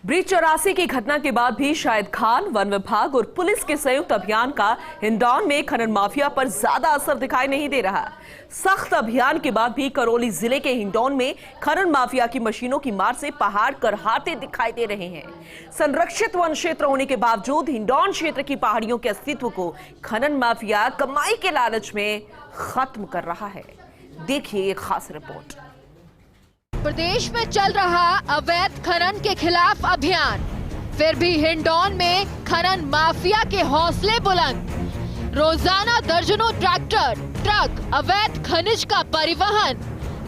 Bridge 84 की घटना के बाद भी शाहिद खान, वन विभाग और पुलिस के संयुक्त अभियान का हिंडौन में खनन माफिया पर ज्यादा असर दिखाई नहीं दे रहा। सख्त अभियान के बाद भी करौली जिले के हिंडौन में खनन माफिया की मशीनों की मार से पहाड़ करहाते दिखाई दे रहे हैं। संरक्षित वन क्षेत्र होने के बावजूद हिंडौन क्षेत्र की पहाड़ियों के अस्तित्व को खनन माफिया कमाई के लालच में खत्म कर रहा है। देखिए एक खास रिपोर्ट। प्रदेश में चल रहा अवैध खनन के खिलाफ अभियान, फिर भी हिंडौन में खनन माफिया के हौसले बुलंद। रोजाना दर्जनों ट्रैक्टर, ट्रक अवैध खनिज का परिवहन,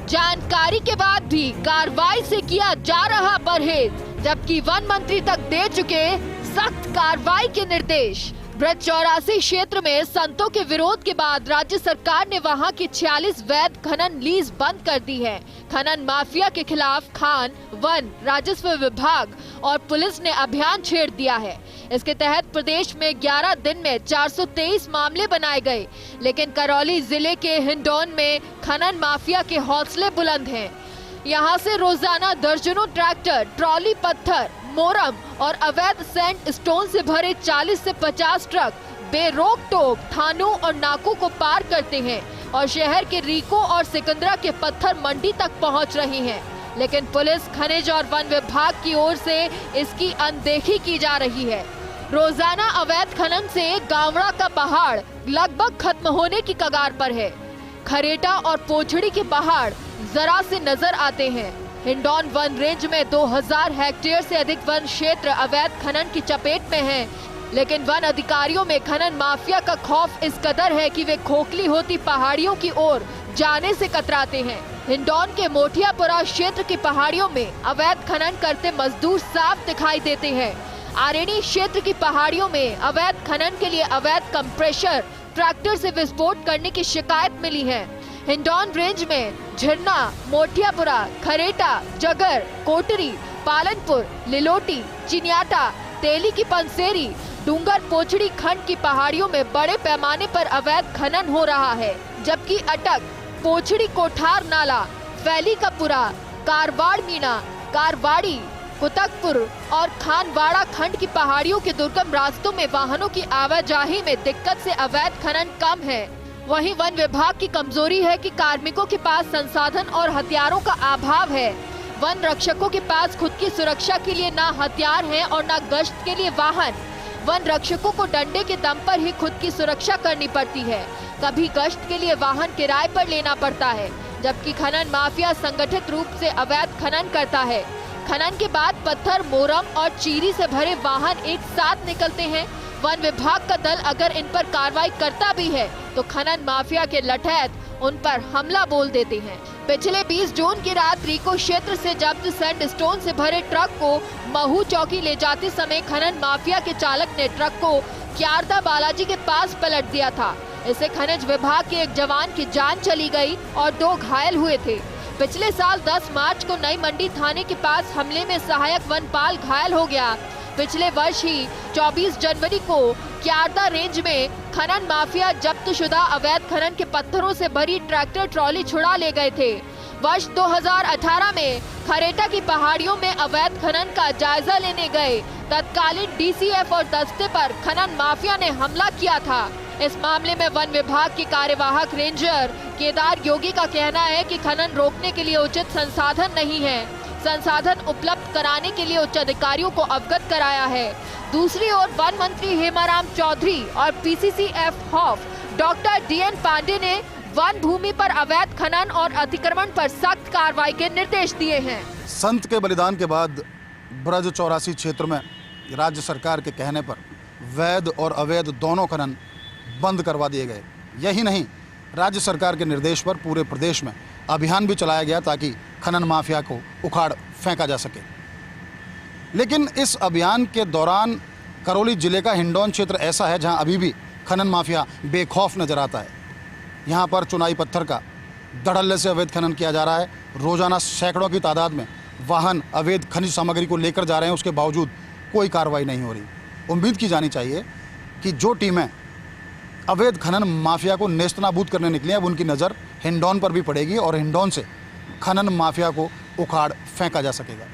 जानकारी के बाद भी कार्रवाई से किया जा रहा परहेज, जबकि वन मंत्री तक दे चुके सख्त कार्रवाई के निर्देश। ब्रिज 84 क्षेत्र में संतों के विरोध के बाद राज्य सरकार ने वहां की 46 वैध खनन लीज बंद कर दी है। खनन माफिया के खिलाफ खान, वन, राजस्व विभाग और पुलिस ने अभियान छेड़ दिया है। इसके तहत प्रदेश में 11 दिन में 423 मामले बनाए गए, लेकिन करौली जिले के हिंडौन में खनन माफिया के हौसले बुलंद हैं। यहाँ से रोजाना दर्जनों ट्रैक्टर, ट्रॉली पत्थर, मोरम और अवैध सैंड स्टोन से भरे 40 से 50 ट्रक बेरोक टोक थानों और नाकों को पार करते हैं और शहर के रीको और सिकंदरा के पत्थर मंडी तक पहुंच रही हैं। लेकिन पुलिस, खनिज और वन विभाग की ओर से इसकी अनदेखी की जा रही है। रोजाना अवैध खनन से गावड़ा का पहाड़ लगभग खत्म होने की कगार पर है। खरेटा और पोछड़ी के पहाड़ जरा से नजर आते हैं। हिंडौन वन रेंज में 2000 हेक्टेयर से अधिक वन क्षेत्र अवैध खनन की चपेट में है, लेकिन वन अधिकारियों में खनन माफिया का खौफ इस कदर है कि वे खोखली होती पहाड़ियों की ओर जाने से कतराते हैं। हिंडौन के मोठियापुरा क्षेत्र की पहाड़ियों में अवैध खनन करते मजदूर साफ दिखाई देते हैं। आरेणी क्षेत्र की पहाड़ियों में अवैध खनन के लिए अवैध कंप्रेशर ट्रैक्टर से विस्फोट करने की शिकायत मिली है। हिंडौन रेंज में झरना, मोठियापुरा, खरेटा, जगर, कोटरी, पालनपुर, लिलोटी, चिनियाटा, तेली की पंसेरी, डूंगर पोछड़ी खंड की पहाड़ियों में बड़े पैमाने पर अवैध खनन हो रहा है, जबकि अटक, पोछड़ी कोठार नाला, वैली का पुरा, कारवाड़ मीना, कारवाड़ी, कुतकपुर और खानवाड़ा खंड की पहाड़ियों के दुर्गम रास्तों में वाहनों की आवाजाही में दिक्कत से अवैध खनन कम है। वहीं वन विभाग की कमजोरी है कि कार्मिकों के पास संसाधन और हथियारों का अभाव है। वन रक्षकों के पास खुद की सुरक्षा के लिए ना हथियार हैं और ना गश्त के लिए वाहन। वन रक्षकों को डंडे के दम पर ही खुद की सुरक्षा करनी पड़ती है। कभी गश्त के लिए वाहन किराए पर लेना पड़ता है, जबकि खनन माफिया संगठित रूप से अवैध खनन करता है। खनन के बाद पत्थर, मोरम और चीरी से भरे वाहन एक साथ निकलते हैं। वन विभाग का दल अगर इन पर कार्रवाई करता भी है तो खनन माफिया के लठैत उन पर हमला बोल देते हैं। पिछले 20 जून की रात रीको क्षेत्र से जब्त सैंड स्टोन से भरे ट्रक को महू चौकी ले जाते समय खनन माफिया के चालक ने ट्रक को क्यारदा बालाजी के पास पलट दिया था। इससे खनिज विभाग के एक जवान की जान चली गई और 2 घायल हुए थे। पिछले साल 10 मार्च को नई मंडी थाने के पास हमले में सहायक वनपाल घायल हो गया। पिछले वर्ष ही 24 जनवरी को क्यारदा रेंज में खनन माफिया जब्त शुदा अवैध खनन के पत्थरों से भरी ट्रैक्टर ट्रॉली छुड़ा ले गए थे। वर्ष 2018 में खरेटा की पहाड़ियों में अवैध खनन का जायजा लेने गए तत्कालीन डीसीएफ और दस्ते पर खनन माफिया ने हमला किया था। इस मामले में वन विभाग के कार्यवाहक रेंजर केदार योगी का कहना है कि खनन रोकने के लिए उचित संसाधन नहीं है। संसाधन उपलब्ध कराने के लिए उच्च अधिकारियों को अवगत कराया है। दूसरी ओर वन मंत्री हेमाराम चौधरी और PCCF HoFF doctor DN Pandey ने वन भूमि पर अवैध खनन और अतिक्रमण पर सख्त कार्रवाई के निर्देश दिए हैं। संत के बलिदान के बाद ब्रिज 84 क्षेत्र में राज्य सरकार के कहने पर वैध और अवैध दोनों खनन बंद करवा दिए गए। यही नहीं, राज्य सरकार के निर्देश पर पूरे प्रदेश में अभियान भी चलाया गया ताकि खनन माफिया को उखाड़ फेंका जा सके। लेकिन इस अभियान के दौरान करौली जिले का हिंडौन क्षेत्र ऐसा है जहां अभी भी खनन माफिया बेखौफ नजर आता है। यहां पर चुनाई पत्थर का धड़ल्ले से अवैध खनन किया जा रहा है। रोजाना सैकड़ों की तादाद में वाहन अवैध खनिज सामग्री को लेकर जा रहे हैं, उसके बावजूद कोई कार्रवाई नहीं हो रही। उम्मीद की जानी चाहिए कि जो टीमें अवैध खनन माफिया को नेस्तनाबूद करने निकली हैं, अब उनकी नज़र हिंडौन पर भी पड़ेगी और हिंडौन से खनन माफिया को उखाड़ फेंका जा सकेगा।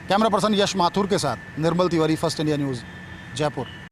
कैमरा पर्सन यश माथुर के साथ Nirmal Tiwari, first India news, Jaipur.